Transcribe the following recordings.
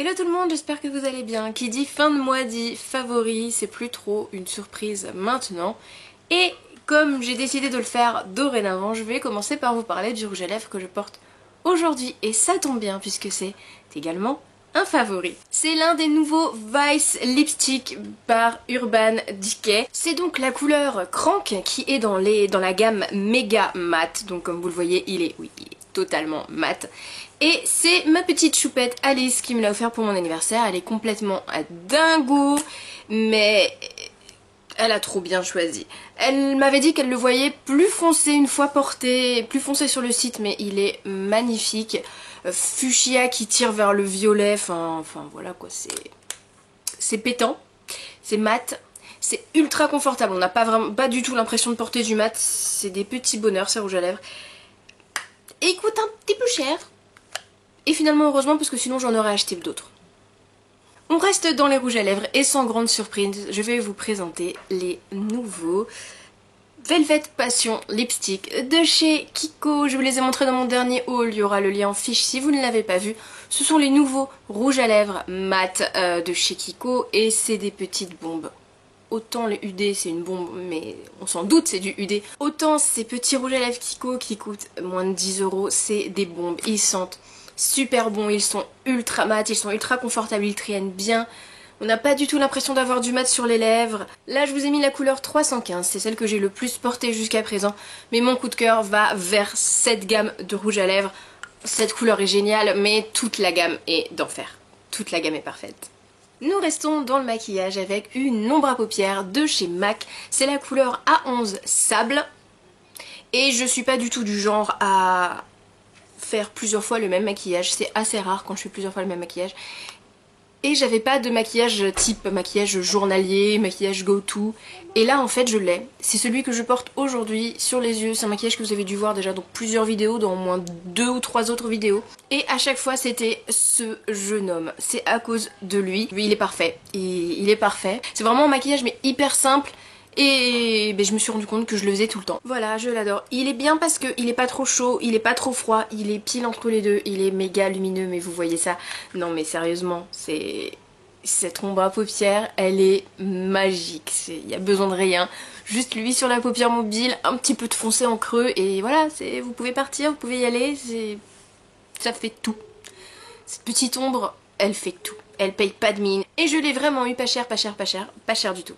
Hello tout le monde, j'espère que vous allez bien. Qui dit fin de mois dit favori, c'est plus trop une surprise maintenant. Et comme j'ai décidé de le faire dorénavant, je vais commencer par vous parler du rouge à lèvres que je porte aujourd'hui. Et ça tombe bien puisque c'est également un favori. C'est l'un des nouveaux Vice Lipstick par Urban Decay. C'est donc la couleur Crank qui est dans la gamme méga mat. Donc comme vous le voyez, il est totalement mat. Et c'est ma petite choupette Alice qui me l'a offert pour mon anniversaire. Elle est complètement à dingo, mais elle a trop bien choisi. Elle m'avait dit qu'elle le voyait plus foncé une fois porté, plus foncé sur le site, mais il est magnifique. Fuchsia qui tire vers le violet, enfin voilà quoi, c'est pétant, c'est mat. C'est ultra confortable, on n'a pas du tout l'impression de porter du mat, c'est des petits bonheurs ces rouges à lèvres. Et il coûte un petit peu cher. Et finalement heureusement parce que sinon j'en aurais acheté d'autres. On reste dans les rouges à lèvres et sans grande surprise, je vais vous présenter les nouveaux Velvet Passion Lipstick de chez Kiko. Je vous les ai montrés dans mon dernier haul, il y aura le lien en fiche si vous ne l'avez pas vu. Ce sont les nouveaux rouges à lèvres mat de chez Kiko et c'est des petites bombes. Autant les UD c'est une bombe, mais on s'en doute c'est du UD. Autant ces petits rouges à lèvres Kiko qui coûtent moins de 10 €, c'est des bombes. Ils sentent super bons, ils sont ultra mat, ils sont ultra confortables, ils traînent bien. On n'a pas du tout l'impression d'avoir du mat sur les lèvres. Là je vous ai mis la couleur 315, c'est celle que j'ai le plus portée jusqu'à présent. Mais mon coup de cœur va vers cette gamme de rouge à lèvres. Cette couleur est géniale, mais toute la gamme est d'enfer. Toute la gamme est parfaite. Nous restons dans le maquillage avec une ombre à paupières de chez MAC. C'est la couleur A11 Sable. Et je suis pas du tout du genre à faire plusieurs fois le même maquillage. C'est assez rare quand je fais plusieurs fois le même maquillage. Et j'avais pas de maquillage type maquillage journalier, maquillage go-to. Et là en fait je l'ai. C'est celui que je porte aujourd'hui sur les yeux. C'est un maquillage que vous avez dû voir déjà dans plusieurs vidéos, dans au moins 2 ou 3 autres vidéos. Et à chaque fois c'était ce jeune homme. C'est à cause de lui. Lui il est parfait. Il est parfait. C'est vraiment un maquillage mais hyper simple. Et ben, je me suis rendu compte que je le faisais tout le temps. Voilà, je l'adore. Il est bien parce qu'il est pas trop chaud, il est pas trop froid, il est pile entre les deux, il est méga lumineux, mais vous voyez ça. Non mais sérieusement, cette ombre à paupières, elle est magique. Il y a besoin de rien. Juste lui sur la paupière mobile, un petit peu de foncé en creux, et voilà, vous pouvez partir, vous pouvez y aller, ça fait tout. Cette petite ombre, elle fait tout. Elle paye pas de mine. Et je l'ai vraiment eu pas cher, pas cher, pas cher, pas cher du tout.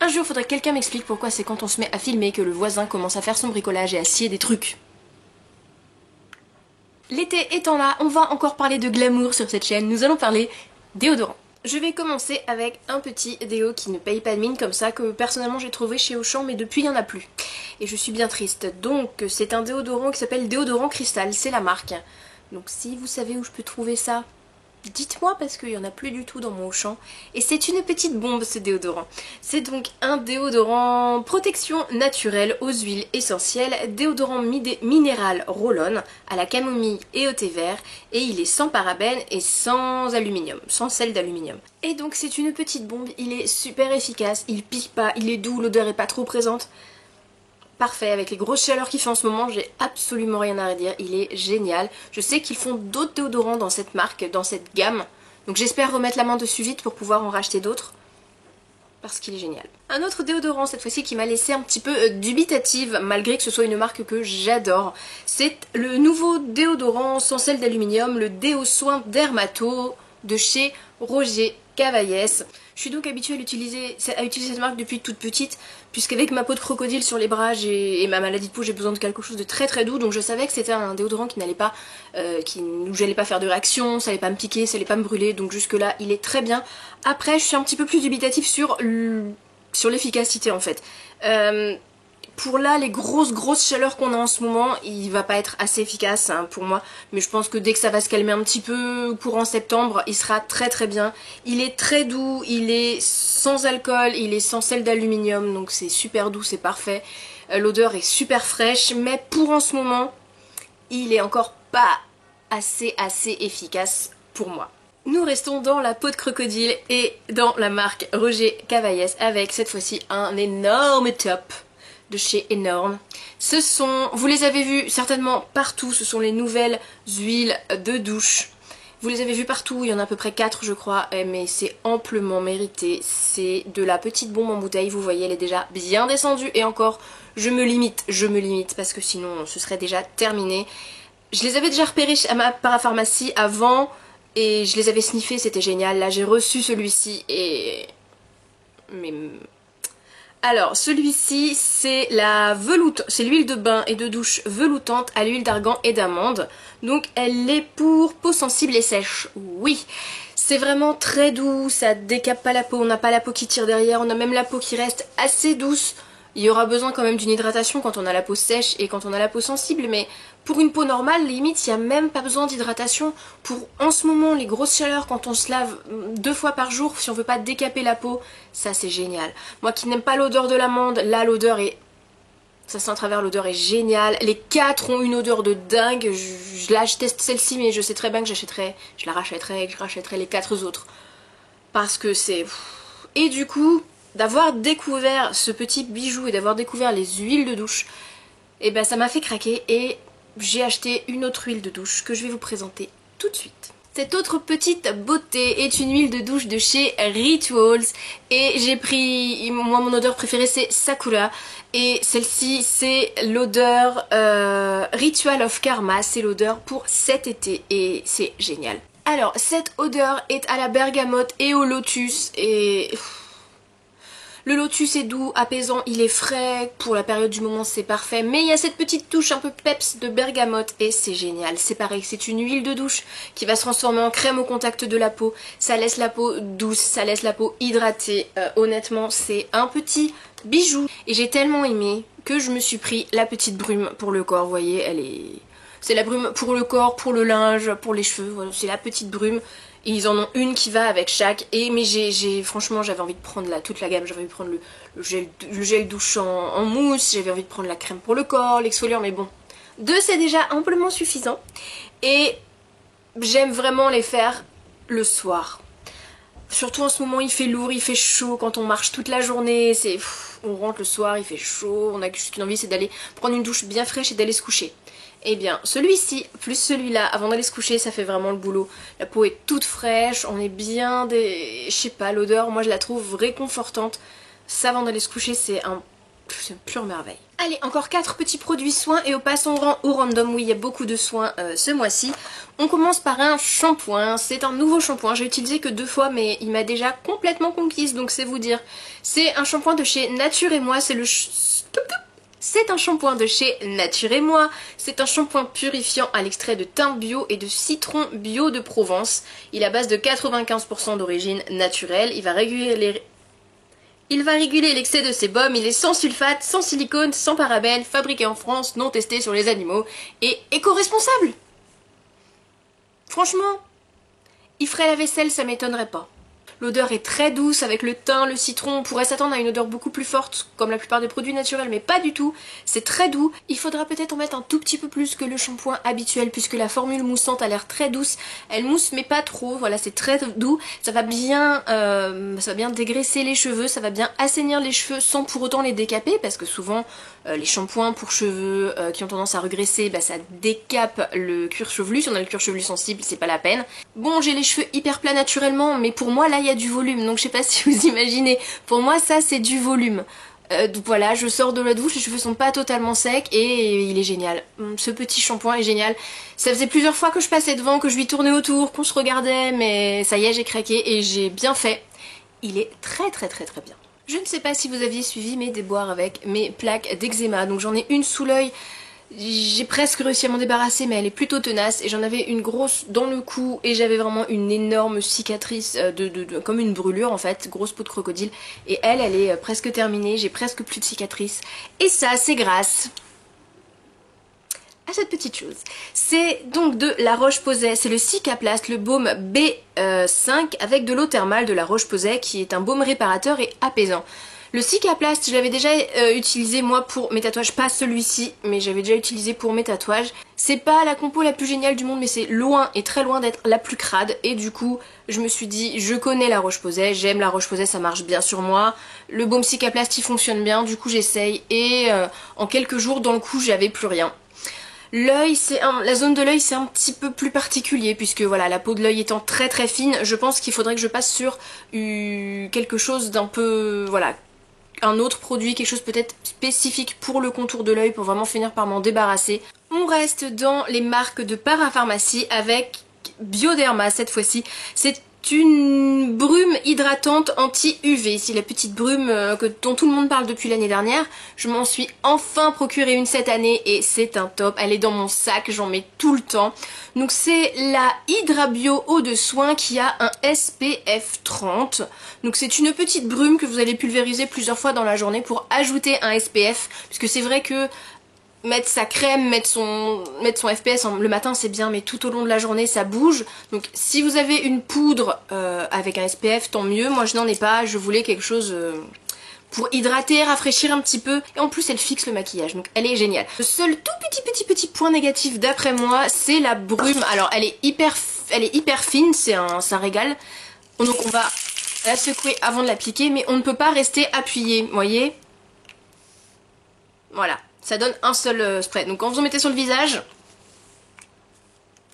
Un jour, faudrait que quelqu'un m'explique pourquoi c'est quand on se met à filmer que le voisin commence à faire son bricolage et à scier des trucs. L'été étant là, on va encore parler de glamour sur cette chaîne. Nous allons parler déodorant. Je vais commencer avec un petit déo qui ne paye pas de mine comme ça, que personnellement j'ai trouvé chez Auchan, mais depuis il n'y en a plus. Et je suis bien triste. Donc c'est un déodorant qui s'appelle Déodorant Cristal, c'est la marque. Donc si vous savez où je peux trouver ça, dites-moi parce qu'il n'y en a plus du tout dans mon Auchan. Et c'est une petite bombe ce déodorant. C'est donc un déodorant protection naturelle aux huiles essentielles, déodorant minéral roll-on à la camomille et au thé vert. Et il est sans parabènes et sans aluminium, sans sel d'aluminium. Et donc c'est une petite bombe, il est super efficace, il pique pas, il est doux, l'odeur est pas trop présente. Parfait, avec les grosses chaleurs qu'il fait en ce moment, j'ai absolument rien à redire, il est génial. Je sais qu'ils font d'autres déodorants dans cette marque, dans cette gamme, donc j'espère remettre la main dessus vite pour pouvoir en racheter d'autres, parce qu'il est génial. Un autre déodorant cette fois-ci qui m'a laissé un petit peu dubitative, malgré que ce soit une marque que j'adore, c'est le nouveau déodorant sans sel d'aluminium, le Déo Soin Dermato de chez Roger Cavaillès. Je suis donc habituée à utiliser cette marque depuis toute petite, puisqu'avec ma peau de crocodile sur les bras et ma maladie de peau, j'ai besoin de quelque chose de très très doux, donc je savais que c'était un déodorant qui n'allait pas, où j'allais pas faire de réaction, ça allait pas me piquer, ça allait pas me brûler, donc jusque là il est très bien. Après je suis un petit peu plus dubitative sur l'efficacité en fait. Pour là, les grosses chaleurs qu'on a en ce moment, il va pas être assez efficace hein, pour moi. Mais je pense que dès que ça va se calmer un petit peu, courant septembre, il sera très très bien. Il est très doux, il est sans alcool, il est sans sel d'aluminium, donc c'est super doux, c'est parfait. L'odeur est super fraîche, mais pour en ce moment, il est encore pas assez efficace pour moi. Nous restons dans la peau de crocodile et dans la marque Roger Cavaillès avec cette fois-ci un énorme top de chez Enorme. Ce sont, vous les avez vus certainement partout, ce sont les nouvelles huiles de douche Vous les avez vus partout, il y en a à peu près 4 je crois, mais c'est amplement mérité. C'est de la petite bombe en bouteille, vous voyez elle est déjà bien descendue et encore je me limite parce que sinon ce serait déjà terminé. Je les avais déjà repérés à ma parapharmacie avant et je les avais sniffés, c'était génial. Là j'ai reçu celui-ci et... mais... Alors celui-ci c'est la veloute, c'est l'huile de bain et de douche veloutante à l'huile d'argan et d'amande. Donc elle est pour peau sensible et sèche, oui. C'est vraiment très doux, ça décape pas la peau, on n'a pas la peau qui tire derrière, on a même la peau qui reste assez douce. Il y aura besoin quand même d'une hydratation quand on a la peau sèche et quand on a la peau sensible, mais pour une peau normale, limite, il n'y a même pas besoin d'hydratation. Pour en ce moment, les grosses chaleurs, quand on se lave 2 fois par jour, si on veut pas décaper la peau, ça c'est génial. Moi qui n'aime pas l'odeur de l'amande, là l'odeur est... ça sent à travers, l'odeur est géniale. Les 4 ont une odeur de dingue. Là je teste celle-ci, mais je sais très bien que je la rachèterai et que je rachèterai les 4 autres. Parce que c'est... Et du coup... d'avoir découvert ce petit bijou et d'avoir découvert les huiles de douche, et ben ça m'a fait craquer et j'ai acheté une autre huile de douche que je vais vous présenter tout de suite. Cette autre petite beauté est une huile de douche de chez Rituals et j'ai pris, moi mon odeur préférée c'est Sakura et celle-ci c'est l'odeur Ritual of Karma, c'est l'odeur pour cet été et c'est génial. Alors cette odeur est à la bergamote et au lotus et... le lotus est doux, apaisant, il est frais, pour la période du moment c'est parfait, mais il y a cette petite touche un peu peps de bergamote et c'est génial. C'est pareil, c'est une huile de douche qui va se transformer en crème au contact de la peau, ça laisse la peau douce, ça laisse la peau hydratée, honnêtement c'est un petit bijou. Et j'ai tellement aimé que je me suis pris la petite brume pour le corps, vous voyez, elle est... c'est la brume pour le corps, pour le linge, pour les cheveux, voilà, c'est la petite brume. Et ils en ont une qui va avec chaque. Et mais franchement j'avais envie de prendre toute la gamme. J'avais envie de prendre le gel douche en mousse. J'avais envie de prendre la crème pour le corps, l'exfoliant. Mais bon, 2 c'est déjà amplement suffisant. Et j'aime vraiment les faire le soir. Surtout en ce moment il fait lourd, il fait chaud. Quand on marche toute la journée, on rentre le soir, il fait chaud. On a juste une envie, c'est d'aller prendre une douche bien fraîche et d'aller se coucher. Eh bien celui-ci plus celui-là avant d'aller se coucher ça fait vraiment le boulot. La peau est toute fraîche, on est bien je sais pas, l'odeur moi je la trouve réconfortante. Ça avant d'aller se coucher c'est une pure merveille. Allez, encore 4 petits produits soins et au passant au random, oui il y a beaucoup de soins ce mois-ci. On commence par un shampoing, c'est un nouveau shampoing, j'ai utilisé que 2 fois mais il m'a déjà complètement conquise donc c'est vous dire. C'est un shampoing de chez Nature et Moi, c'est un shampoing de chez Nature et Moi, c'est un shampoing purifiant à l'extrait de thym bio et de citron bio de Provence. Il est à base de 95% d'origine naturelle, il va réguler l'excès de sébum, il est sans sulfate, sans silicone, sans parabènes, fabriqué en France, non testé sur les animaux et éco-responsable. Franchement, il ferait la vaisselle, ça m'étonnerait pas. L'odeur est très douce avec le thym, le citron, on pourrait s'attendre à une odeur beaucoup plus forte comme la plupart des produits naturels mais pas du tout, c'est très doux. Il faudra peut-être en mettre un tout petit peu plus que le shampoing habituel puisque la formule moussante a l'air très douce, elle mousse mais pas trop, voilà c'est très doux, ça va bien dégraisser les cheveux, ça va bien assainir les cheveux sans pour autant les décaper parce que souvent les shampoings pour cheveux qui ont tendance à regresser, ça décape le cuir chevelu, si on a le cuir chevelu sensible c'est pas la peine. Bon j'ai les cheveux hyper plats naturellement mais pour moi là il y a du volume donc je sais pas si vous imaginez, pour moi ça c'est du volume. Donc voilà, je sors de la douche, les cheveux sont pas totalement secs et il est génial. Ce petit shampoing est génial. Ça faisait plusieurs fois que je passais devant, que je lui tournais autour, qu'on se regardait, mais ça y est j'ai craqué et j'ai bien fait. Il est très très très très bien. Je ne sais pas si vous aviez suivi mes déboires avec mes plaques d'eczéma, donc j'en ai une sous l'œil. J'ai presque réussi à m'en débarrasser mais elle est plutôt tenace et j'en avais une grosse dans le cou et j'avais vraiment une énorme cicatrice comme une brûlure en fait, grosse peau de crocodile et elle est presque terminée, j'ai presque plus de cicatrices et ça c'est grâce à cette petite chose. C'est donc de La Roche-Posay, c'est le Cicaplast, le baume B5 avec de l'eau thermale de La Roche-Posay qui est un baume réparateur et apaisant. Le Cicaplast, je l'avais déjà utilisé moi pour mes tatouages, pas celui-ci, mais j'avais déjà utilisé pour mes tatouages. C'est pas la compo la plus géniale du monde, mais c'est loin et très loin d'être la plus crade. Et du coup, je me suis dit, je connais La Roche-Posay, j'aime La Roche-Posay, ça marche bien sur moi. Le baume Cicaplast, il fonctionne bien, du coup j'essaye. Et en quelques jours, dans le coup, j'avais plus rien. L'œil, la zone de l'œil c'est un petit peu plus particulier puisque voilà, la peau de l'œil étant très très fine, je pense qu'il faudrait que je passe sur quelque chose d'un peu, voilà, un autre produit, quelque chose peut-être spécifique pour le contour de l'œil pour vraiment finir par m'en débarrasser. On reste dans les marques de parapharmacie avec Bioderma cette fois-ci. C'est une brume hydratante anti-UV. C'est la petite brume dont tout le monde parle depuis l'année dernière. Je m'en suis enfin procuré une cette année et c'est un top. Elle est dans mon sac, j'en mets tout le temps. Donc c'est la Hydra Bio Eau de Soin qui a un SPF 30. Donc c'est une petite brume que vous allez pulvériser plusieurs fois dans la journée pour ajouter un SPF. Puisque c'est vrai que mettre sa crème, mettre son FPS le matin c'est bien, mais tout au long de la journée ça bouge. Donc si vous avez une poudre avec un SPF, tant mieux. Moi je n'en ai pas, je voulais quelque chose pour hydrater, rafraîchir un petit peu. Et en plus elle fixe le maquillage, donc elle est géniale. Le seul tout petit point négatif d'après moi, c'est la brume. Alors elle est hyper fine, c'est un régal. Donc on va la secouer avant de l'appliquer, mais on ne peut pas rester appuyé, vous voyez. Voilà. Ça donne un seul spray. Donc quand vous en mettez sur le visage,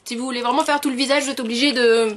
si vous voulez vraiment faire tout le visage, vous êtes obligé de...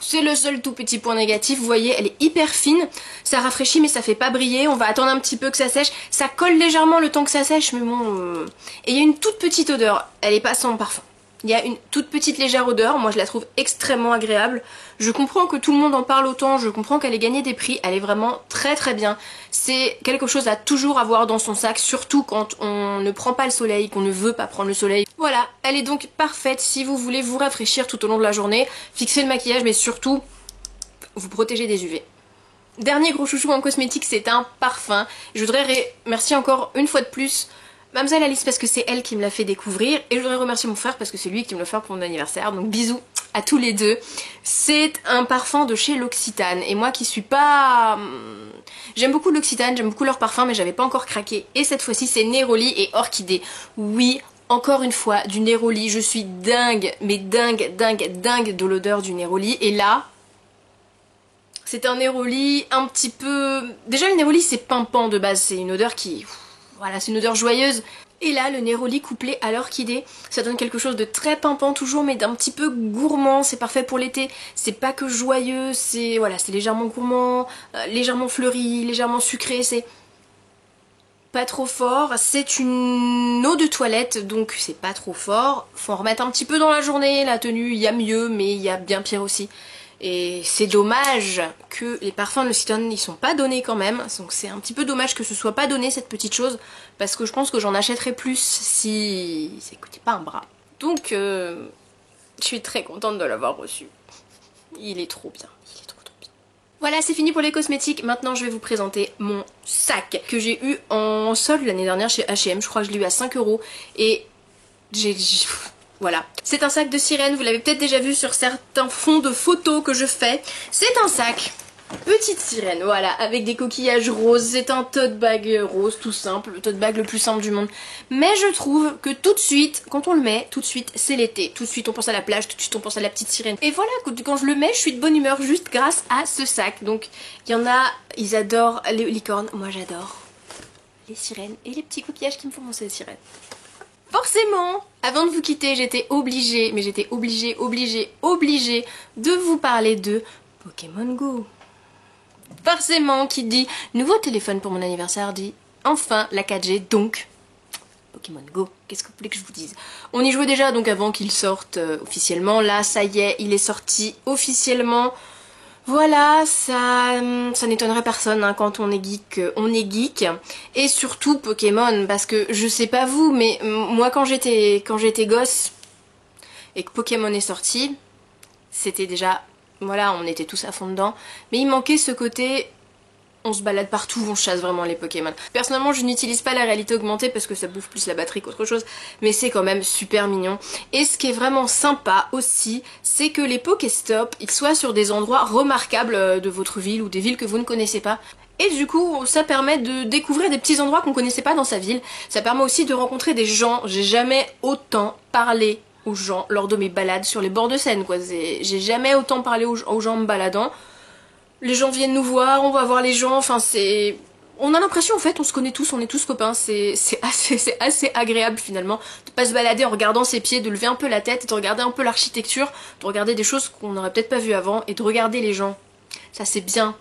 C'est le seul tout petit point négatif. Vous voyez, elle est hyper fine. Ça rafraîchit mais ça fait pas briller. On va attendre un petit peu que ça sèche. Ça colle légèrement le temps que ça sèche, mais bon... Et il y a une toute petite odeur. Elle est pas sans parfum. Il y a une toute petite légère odeur, moi je la trouve extrêmement agréable. Je comprends que tout le monde en parle autant, je comprends qu'elle ait gagné des prix, elle est vraiment très très bien. C'est quelque chose à toujours avoir dans son sac, surtout quand on ne prend pas le soleil, qu'on ne veut pas prendre le soleil. Voilà, elle est donc parfaite si vous voulez vous rafraîchir tout au long de la journée, fixer le maquillage, mais surtout vous protéger des UV. Dernier gros chouchou en cosmétique, c'est un parfum. Je voudrais remercier encore une fois de plus Mademoiselle Alice parce que c'est elle qui me l'a fait découvrir, et je voudrais remercier mon frère parce que c'est lui qui me l'a fait pour mon anniversaire, donc bisous à tous les deux. C'est un parfum de chez L'Occitane, et moi qui suis pas... J'aime beaucoup L'Occitane, j'aime beaucoup leur parfum, mais j'avais pas encore craqué, et cette fois-ci c'est Neroli et Orchidée. Oui, encore une fois, du Neroli, je suis dingue, mais dingue de l'odeur du Neroli, et là... C'est un Neroli un petit peu... Déjà le Neroli c'est pimpant de base, c'est une odeur qui... Voilà, c'est une odeur joyeuse. Et là, le Neroli couplé à l'orchidée, ça donne quelque chose de très pimpant toujours, mais d'un petit peu gourmand. C'est parfait pour l'été. C'est pas que joyeux, c'est voilà, c'est légèrement gourmand, légèrement fleuri, légèrement sucré. C'est pas trop fort. C'est une eau de toilette, donc c'est pas trop fort. Faut en remettre un petit peu dans la journée. La tenue, il y a mieux, mais il y a bien pire aussi. Et c'est dommage que les parfums de L'Occitane ils sont pas donnés quand même, donc c'est un petit peu dommage que ce soit pas donné cette petite chose, parce que je pense que j'en achèterais plus si ça coûtait pas un bras. Donc je suis très contente de l'avoir reçu. Il est trop bien, il est trop bien. Voilà, c'est fini pour les cosmétiques. Maintenant je vais vous présenter mon sac que j'ai eu en solde l'année dernière chez H&M. Je crois que je l'ai eu à 5 € et voilà. C'est un sac de sirène, vous l'avez peut-être déjà vu sur certains fonds de photos que je fais. C'est un sac petite sirène, voilà, avec des coquillages roses. C'est un tote bag rose tout simple, le tote bag le plus simple du monde. Mais je trouve que tout de suite, quand on le met, tout de suite c'est l'été. Tout de suite on pense à la plage, tout de suite on pense à la petite sirène. Et voilà, quand je le mets, je suis de bonne humeur juste grâce à ce sac. Donc il y en a, ils adorent les licornes, moi j'adore les sirènes et les petits coquillages qui me font penser aux sirènes. Forcément, avant de vous quitter, j'étais obligée, mais j'étais obligée de vous parler de Pokémon Go. Forcément, qui dit nouveau téléphone pour mon anniversaire dit enfin la 4G, donc Pokémon Go. Qu'est-ce que vous voulez que je vous dise? On y jouait déjà donc avant qu'il sorte officiellement. Là, ça y est, il est sorti officiellement. Voilà, ça n'étonnerait personne hein, quand on est geek. Et surtout Pokémon, parce que je sais pas vous, mais moi quand j'étais gosse et que Pokémon est sorti, c'était déjà, voilà, on était tous à fond dedans. Mais il manquait ce côté, on se balade partout, on chasse vraiment les Pokémon. Personnellement, je n'utilise pas la réalité augmentée parce que ça bouffe plus la batterie qu'autre chose, mais c'est quand même super mignon. Et ce qui est vraiment sympa aussi, c'est que les Pokéstop, ils soient sur des endroits remarquables de votre ville ou des villes que vous ne connaissez pas. Et du coup, ça permet de découvrir des petits endroits qu'on connaissait pas dans sa ville. Ça permet aussi de rencontrer des gens. J'ai jamais autant parlé aux gens lors de mes balades sur les bords de Seine, quoi. J'ai jamais autant parlé aux gens en me baladant. Les gens viennent nous voir, on va voir les gens, enfin c'est on a l'impression en fait on se connaît tous, on est tous copains, c'est assez agréable finalement de pas se balader en regardant ses pieds, de lever un peu la tête, de regarder un peu l'architecture, de regarder des choses qu'on n'aurait peut-être pas vues avant et de regarder les gens. Ça c'est bien.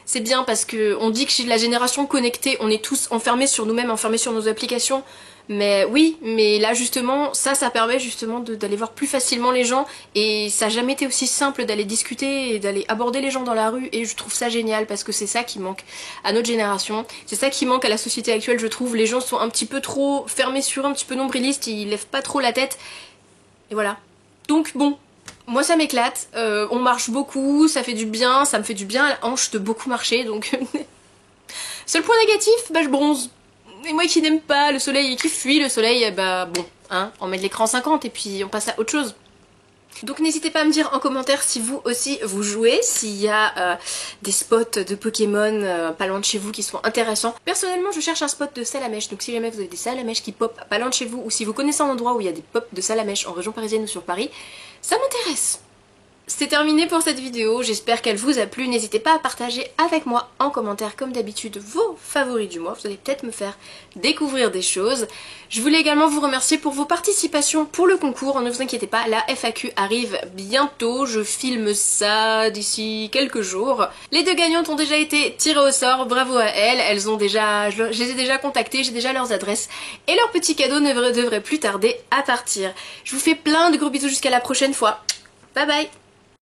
C'est bien parce que on dit que chez la génération connectée, on est tous enfermés sur nous-mêmes, enfermés sur nos applications. Mais oui, mais là justement, ça permet justement d'aller voir plus facilement les gens et ça n'a jamais été aussi simple d'aller discuter et d'aller aborder les gens dans la rue et je trouve ça génial parce que c'est ça qui manque à notre génération, c'est ça qui manque à la société actuelle je trouve, les gens sont un petit peu trop fermés sur eux, un petit peu nombrilistes, ils lèvent pas trop la tête et voilà. Donc bon, moi ça m'éclate, on marche beaucoup, ça fait du bien, ça me fait du bien à la hanche de beaucoup marcher donc... Seul point négatif, bah je bronze. Et moi qui n'aime pas le soleil et qui fuit le soleil, bah bon, hein, on met de l'écran 50 et puis on passe à autre chose. Donc n'hésitez pas à me dire en commentaire si vous aussi vous jouez, s'il y a des spots de Pokémon pas loin de chez vous qui sont intéressants. Personnellement je cherche un spot de Salamèche, donc si jamais vous avez des Salamèches qui pop pas loin de chez vous ou si vous connaissez un endroit où il y a des pops de Salamèche en région parisienne ou sur Paris, ça m'intéresse. C'est terminé pour cette vidéo, j'espère qu'elle vous a plu, n'hésitez pas à partager avec moi en commentaire comme d'habitude vos favoris du mois, vous allez peut-être me faire découvrir des choses. Je voulais également vous remercier pour vos participations pour le concours, ne vous inquiétez pas, la FAQ arrive bientôt, je filme ça d'ici quelques jours. Les deux gagnantes ont déjà été tirées au sort, bravo à elles, je les ai déjà contactées, j'ai déjà leurs adresses et leur petit cadeau ne devrait plus tarder à partir. Je vous fais plein de gros bisous jusqu'à la prochaine fois, bye bye.